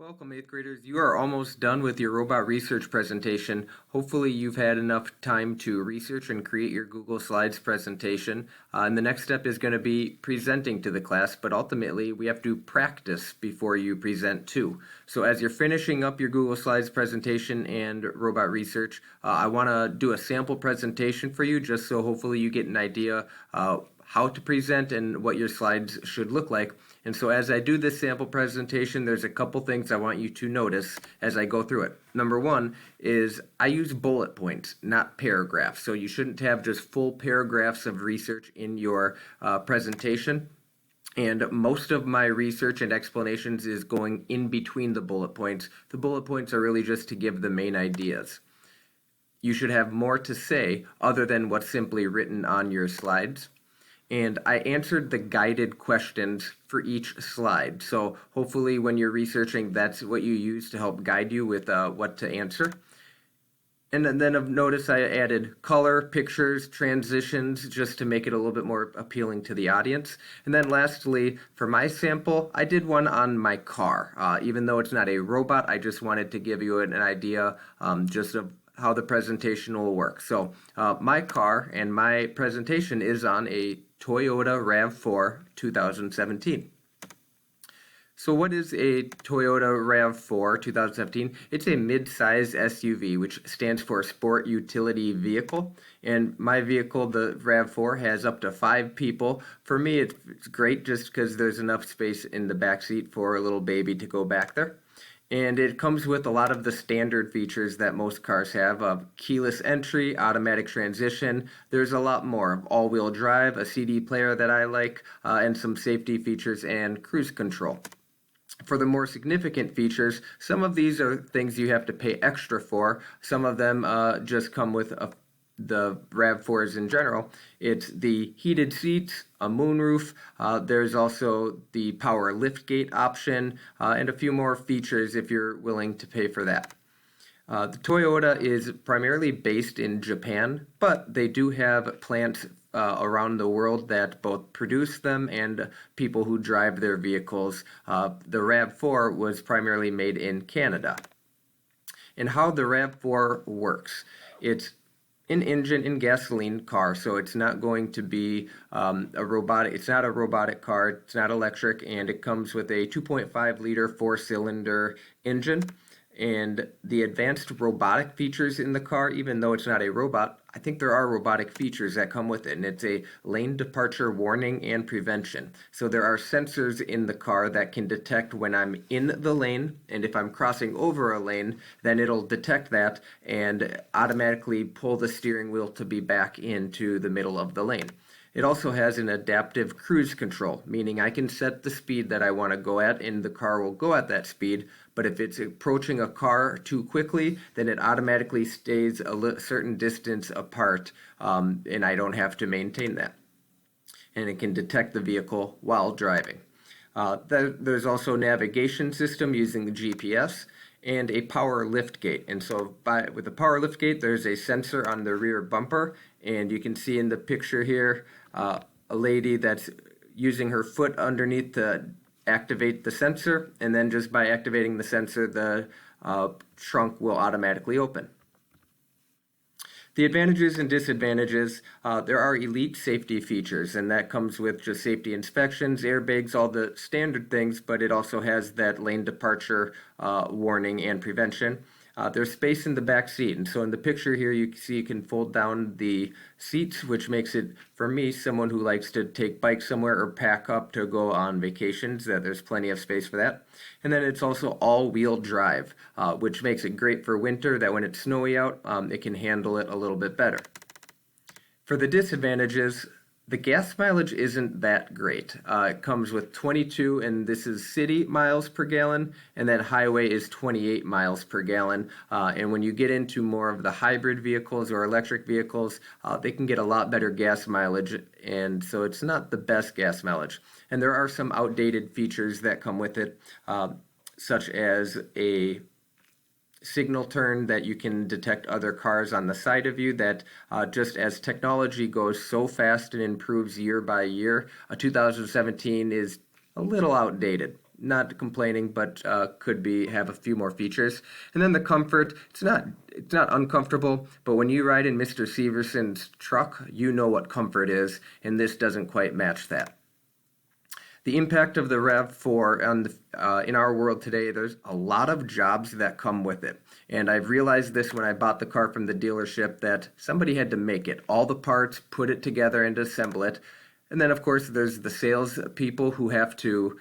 Welcome, 8th graders. You are almost done with your robot research presentation. Hopefully you've had enough time to research and create your Google Slides presentation. And the next step is going to be presenting to the class, but ultimately we have to practice before you present too. So as you're finishing up your Google Slides presentation and robot research, I want to do a sample presentation for you just so hopefully you get an idea how to present and what your slides should look like. And so as I do this sample presentation, there's a couple things I want you to notice as I go through it. Number one is I use bullet points, not paragraphs. So you shouldn't have just full paragraphs of research in your presentation. And most of my research and explanations is going in between the bullet points. The bullet points are really just to give the main ideas. You should have more to say other than what's simply written on your slides. And I answered the guided questions for each slide. So hopefully when you're researching, that's what you use to help guide you with what to answer. And then notice I added color, pictures, transitions, just to make it a little bit more appealing to the audience. And then lastly, for my sample, I did one on my car. Even though it's not a robot, I just wanted to give you an idea just of how the presentation will work. So my car and my presentation is on a Toyota RAV4 2017. So what is a Toyota RAV4 2017? It's a mid-size SUV, which stands for Sport Utility Vehicle. And my vehicle, the RAV4, has up to 5 people. For me, it's great just because there's enough space in the back seat for a little baby to go back there. And it comes with a lot of the standard features that most cars have of keyless entry, automatic transmission. There's a lot more, all-wheel drive, a CD player that I like, and some safety features and cruise control. For the more significant features, some of these are things you have to pay extra for. Some of them just come with the RAV4s in general. It's the heated seats, a moonroof, there's also the power liftgate option, and a few more features if you're willing to pay for that. The Toyota is primarily based in Japan, but they do have plants around the world that both produce them and people who drive their vehicles. The RAV4 was primarily made in Canada. And how the RAV4 works. It's an engine in gasoline car, so it's not going to be a robotic. It's not a robotic car. It's not electric, and it comes with a 2.5 liter 4-cylinder engine. And the advanced robotic features in the car, even though it's not a robot, I think there are robotic features that come with it, and it's a lane departure warning and prevention. So there are sensors in the car that can detect when I'm in the lane, and if I'm crossing over a lane, then it'll detect that and automatically pull the steering wheel to be back into the middle of the lane. It also has an adaptive cruise control, meaning I can set the speed that I want to go at and the car will go at that speed, but if it's approaching a car too quickly, then it automatically stays a certain distance apart, and I don't have to maintain that. And it can detect the vehicle while driving. There's also a navigation system using the GPS and a power liftgate. And so with the power liftgate, there's a sensor on the rear bumper, and you can see in the picture here a lady that's using her foot underneath to activate the sensor, and then just by activating the sensor, the trunk will automatically open. The advantages and disadvantages, there are elite safety features, and that comes with just safety inspections, airbags, all the standard things, but it also has that lane departure warning and prevention. There's space in the back seat, and so in the picture here you can see you can fold down the seats, which makes it, for me, someone who likes to take bikes somewhere or pack up to go on vacations, that there's plenty of space for that. And then it's also all-wheel drive, which makes it great for winter, that when it's snowy out, it can handle it a little bit better. For the disadvantages, the gas mileage isn't that great. It comes with 22, and this is city miles per gallon, and then highway is 28 miles per gallon. And when you get into more of the hybrid vehicles or electric vehicles, they can get a lot better gas mileage, and so it's not the best gas mileage. And there are some outdated features that come with it, such as a signal turn that you can detect other cars on the side of you, that just as technology goes so fast and improves year by year, a 2017 is a little outdated. not complaining, but could have a few more features. And then the comfort, it's not uncomfortable, but when you ride in Mr. Severson's truck, you know what comfort is, and this doesn't quite match that. The impact of the RAV4 in our world today, there's a lot of jobs that come with it. And I've realized this when I bought the car from the dealership, that somebody had to make it. All the parts, put it together and assemble it. And then, of course, there's the sales people who have to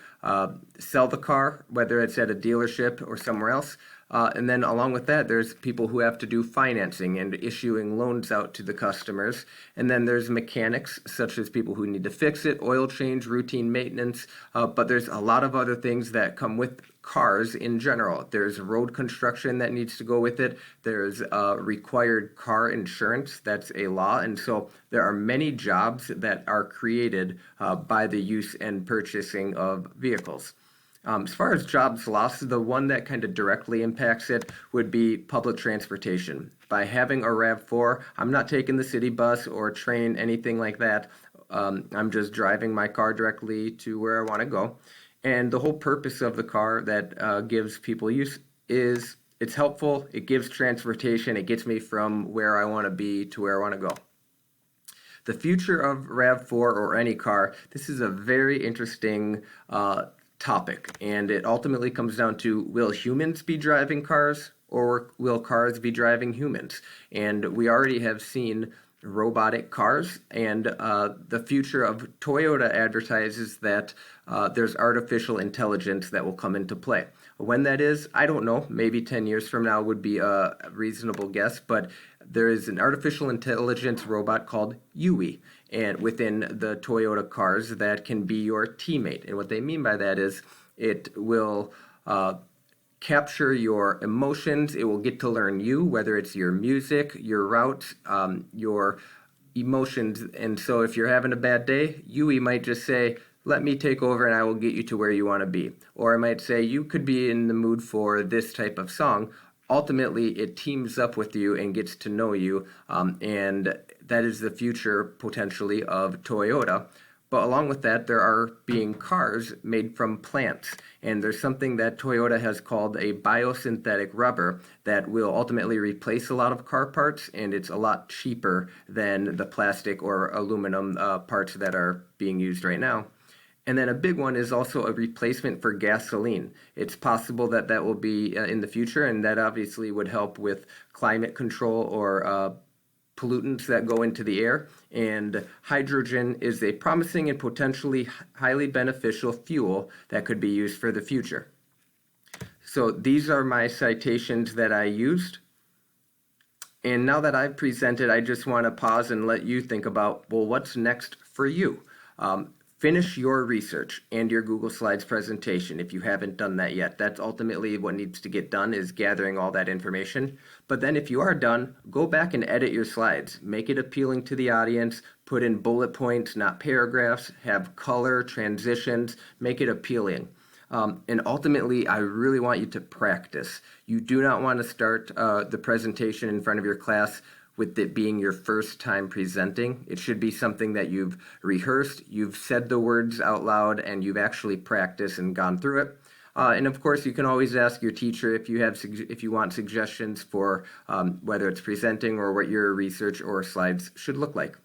sell the car, whether it's at a dealership or somewhere else. And then along with that, there's people who have to do financing and issuing loans out to the customers. And then there's mechanics, such as people who need to fix it, oil change, routine maintenance. But there's a lot of other things that come with cars in general. There's road construction that needs to go with it. There's required car insurance. That's a law. And so there are many jobs that are created by the use and purchasing of vehicles. As far as jobs lost, the one that kind of directly impacts it would be public transportation. By having a RAV4, I'm not taking the city bus or train, anything like that. I'm just driving my car directly to where I want to go. And the whole purpose of the car that gives people use is it's helpful, it gives transportation, it gets me from where I want to be to where I want to go. The future of RAV4 or any car, this is a very interesting topic, and it ultimately comes down to, will humans be driving cars or will cars be driving humans? And we already have seen robotic cars, and the future of Toyota advertises that there's artificial intelligence that will come into play. When that is, I don't know. Maybe 10 years from now would be a reasonable guess, but there is an artificial intelligence robot called Yui, and within the Toyota cars that can be your teammate. And what they mean by that is it will capture your emotions. It will get to learn you, whether it's your music, your route, your emotions. And so if you're having a bad day, Yui might just say, let me take over and I will get you to where you want to be. Or I might say, you could be in the mood for this type of song. Ultimately, it teams up with you and gets to know you, and that is the future, potentially, of Toyota. But along with that, there are being cars made from plants, and there's something that Toyota has called a biosynthetic rubber that will ultimately replace a lot of car parts, and it's a lot cheaper than the plastic or aluminum parts that are being used right now. And then a big one is also a replacement for gasoline. It's possible that that will be in the future, and that obviously would help with climate control or pollutants that go into the air. And hydrogen is a promising and potentially highly beneficial fuel that could be used for the future. So these are my citations that I used. And now that I've presented, I just want to pause and let you think about, well, what's next for you? Finish your research and your Google Slides presentation if you haven't done that yet. That's ultimately what needs to get done, is gathering all that information. But then if you are done, go back and edit your slides. Make it appealing to the audience. Put in bullet points, not paragraphs. Have color, transitions. Make it appealing. And ultimately, I really want you to practice. You do not want to start the presentation in front of your class with it being your first time presenting. It should be something that you've rehearsed, you've said the words out loud, and you've actually practiced and gone through it. And of course, you can always ask your teacher if you want suggestions for whether it's presenting or what your research or slides should look like.